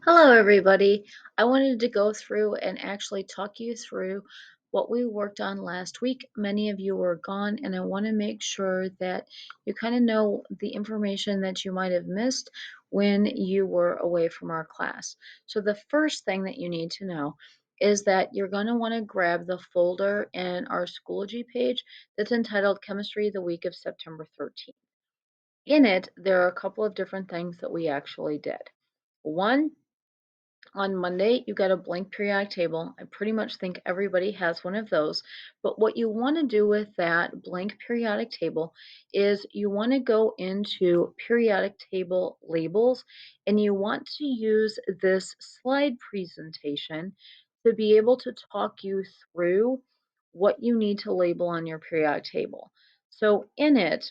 Hello, everybody. I wanted to go through and actually talk you through what we worked on last week. Many of you were gone, and I want to make sure that you kind of know the information that you might have missed when you were away from our class. So, the first thing that you need to know is that you're going to want to grab the folder in our Schoology page that's entitled Chemistry the Week of September 13th. In it, there are a couple of different things that we actually did. One, on Monday, you got a blank periodic table. I pretty much think everybody has one of those. But what you want to do with that blank periodic table is you want to go into periodic table labels and you want to use this slide presentation to be able to talk you through what you need to label on your periodic table. So in it,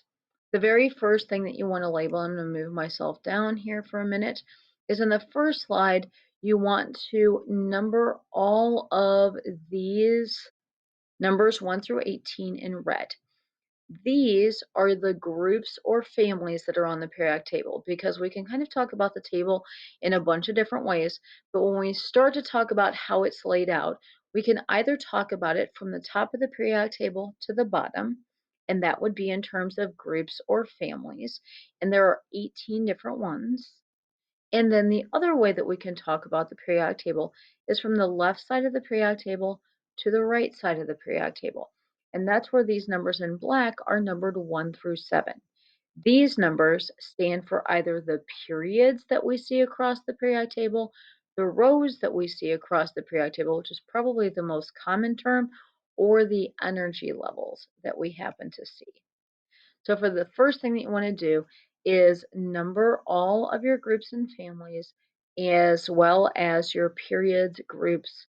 the very first thing that you want to label, I'm going to move myself down here for a minute, is in the first slide, you want to number all of these numbers 1 through 18 in red. These are the groups or families that are on the periodic table because we can kind of talk about the table in a bunch of different ways. But when we start to talk about how it's laid out, we can either talk about it from the top of the periodic table to the bottom, and that would be in terms of groups or families. And there are 18 different ones. And then the other way that we can talk about the periodic table is from the left side of the periodic table to the right side of the periodic table. And that's where these numbers in black are numbered 1 through 7. These numbers stand for either the periods that we see across the periodic table, the rows that we see across the periodic table, which is probably the most common term, or the energy levels that we happen to see. So for the first thing that you want to do is number all of your groups and families as well as your periods groups,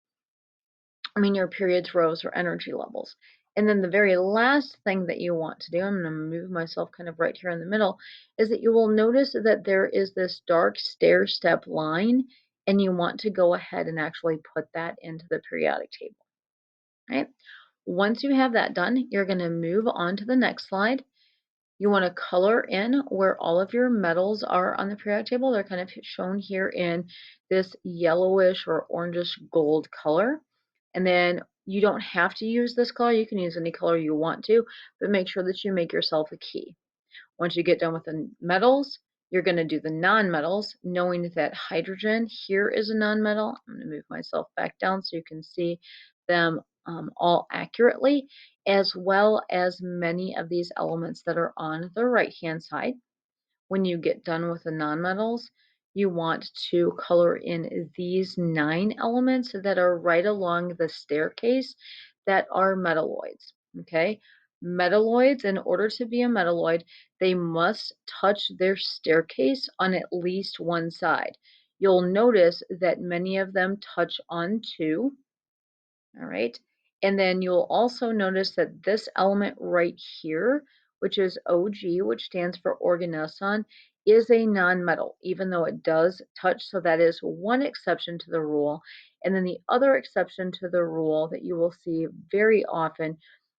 your periods rows or energy levels. And then the very last thing that you want to do, I'm going to move myself kind of right here in the middle, is that you will notice that there is this dark stair step line, and you want to go ahead and actually put that into the periodic table. Right? Once you have that done, you're going to move on to the next slide. You want to color in where all of your metals are on the periodic table. They're kind of shown here in this yellowish or orangish gold color. And then you don't have to use this color. You can use any color you want to, but make sure that you make yourself a key. Once you get done with the metals, you're going to do the non-metals, knowing that hydrogen here is a non-metal. I'm going to move myself back down so you can see them all accurately, as well as many of these elements that are on the right-hand side. When you get done with the nonmetals, you want to color in these 9 elements that are right along the staircase that are metalloids. Okay, metalloids, in order to be a metalloid, they must touch their staircase on at least one side. You'll notice that many of them touch on 2. All right. And then you'll also notice that this element right here, which is OG, which stands for organoson, is a nonmetal, even though it does touch. So that is one exception to the rule. And then the other exception to the rule that you will see very often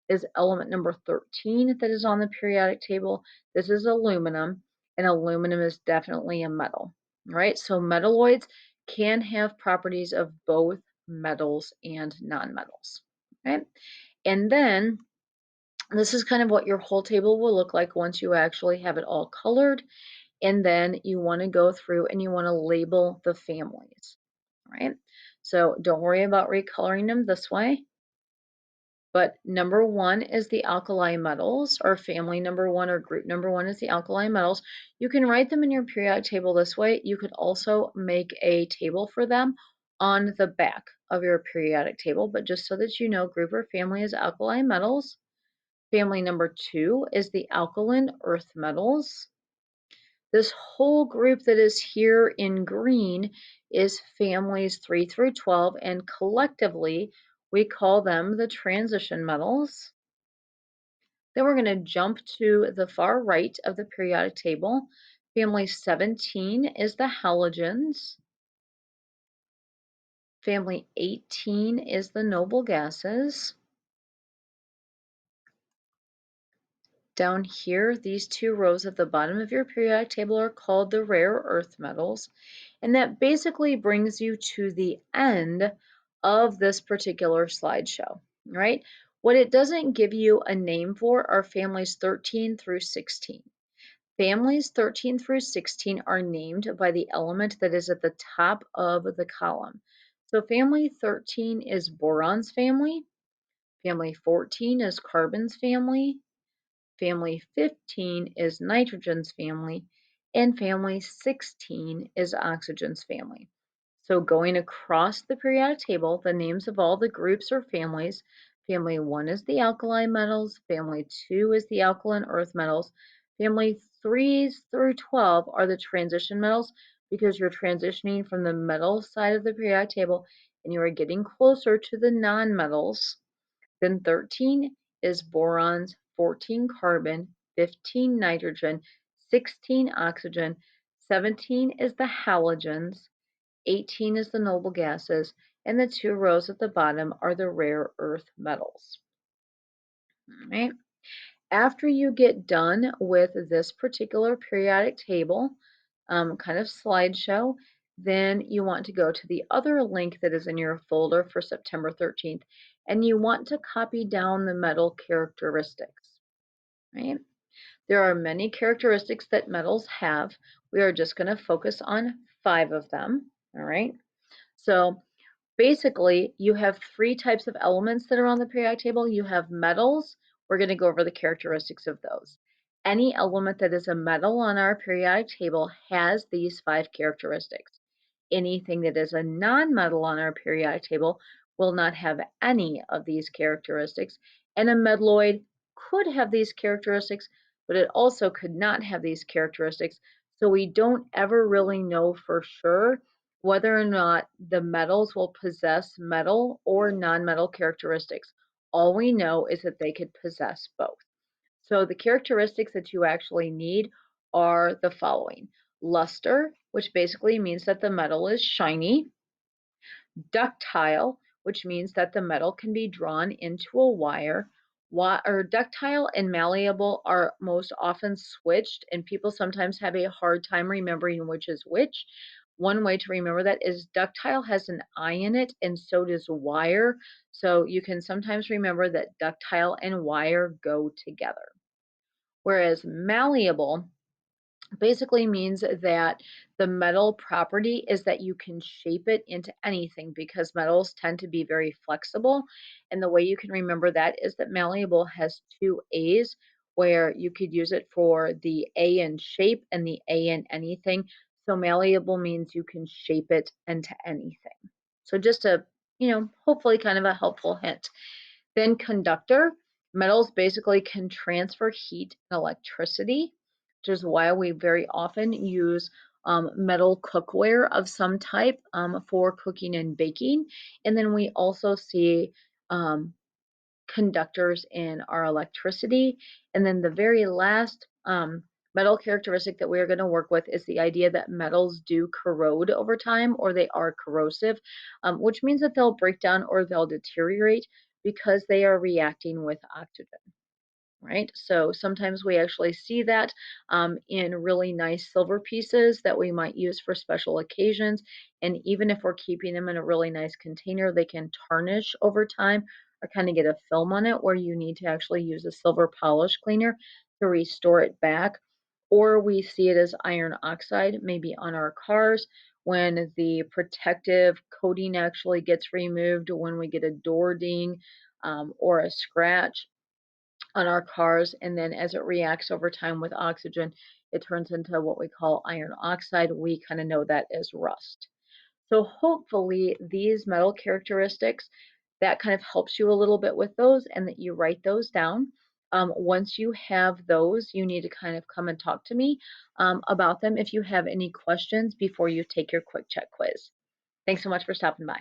is element number 13 that is on the periodic table. This is aluminum, and aluminum is definitely a metal. All right. So metalloids can have properties of both metals and nonmetals. Okay, and then this is kind of what your whole table will look like once you actually have it all colored. And then you want to go through and you want to label the families. Right, so don't worry about recoloring them this way. But number 1 is the alkali metals, or family number 1 or group number 1 is the alkali metals. You can write them in your periodic table this way. You could also make a table for them on the back of your periodic table, but just so that you know, group or family is alkali metals. Family number 2 is the alkaline earth metals. This whole group that is here in green is families 3 through 12, and collectively we call them the transition metals. Then we're going to jump to the far right of the periodic table. Family 17 is the halogens. Family 18 is the noble gases. Down here, these 2 rows at the bottom of your periodic table are called the rare earth metals. And that basically brings you to the end of this particular slideshow, right? What it doesn't give you a name for are families 13 through 16. Families 13 through 16 are named by the element that is at the top of the column. So family 13 is boron's family, family 14 is carbon's family, family 15 is nitrogen's family, and family 16 is oxygen's family. So going across the periodic table, the names of all the groups or families, family 1 is the alkali metals, family 2 is the alkaline earth metals, family 3 through 12 are the transition metals because you're transitioning from the metal side of the periodic table and you are getting closer to the nonmetals. Then 13 is borons, 14 carbon, 15 nitrogen, 16 oxygen, 17 is the halogens, 18 is the noble gases, and the two rows at the bottom are the rare earth metals. All right. After you get done with this particular periodic table kind of slideshow, then you want to go to the other link that is in your folder for September 13th, and you want to copy down the metal characteristics, right? There are many characteristics that metals have. We are just going to focus on 5 of them, all right? So basically, you have 3 types of elements that are on the periodic table. You have metals. We're going to go over the characteristics of those. Any element that is a metal on our periodic table has these 5 characteristics. Anything that is a nonmetal on our periodic table will not have any of these characteristics, and a metalloid could have these characteristics, but it also could not have these characteristics, so we don't ever really know for sure whether or not the metals will possess metal or nonmetal characteristics. All we know is that they could possess both. So the characteristics that you actually need are the following: luster, which basically means that the metal is shiny; ductile, which means that the metal can be drawn into a wire. Ductile and malleable are most often switched, and people sometimes have a hard time remembering which is which. One way to remember that is ductile has an I in it, and so does wire. So you can sometimes remember that ductile and wire go together. Whereas malleable basically means that the metal property is that you can shape it into anything because metals tend to be very flexible. And the way you can remember that is that malleable has 2 A's, where you could use it for the A in shape and the A in anything. So malleable means you can shape it into anything. So just a, hopefully kind of a helpful hint. Then conductor, metals basically can transfer heat and electricity, which is why we very often use metal cookware of some type for cooking and baking. And then we also see conductors in our electricity. And then the very last metal characteristic that we're going to work with is the idea that metals do corrode over time, or they are corrosive, which means that they'll break down or they'll deteriorate because they are reacting with oxygen. Right? So sometimes we actually see that in really nice silver pieces that we might use for special occasions. And even if we're keeping them in a really nice container, they can tarnish over time or kind of get a film on it where you need to actually use a silver polish cleaner to restore it back. Or we see it as iron oxide, maybe on our cars when the protective coating actually gets removed, when we get a door ding or a scratch on our cars, and then as it reacts over time with oxygen, it turns into what we call iron oxide. We kind of know that as rust. So hopefully these metal characteristics, that kind of helps you a little bit with those and that you write those down. Once you have those, you need to kind of come and talk to me about them if you have any questions before you take your quick check quiz. Thanks so much for stopping by.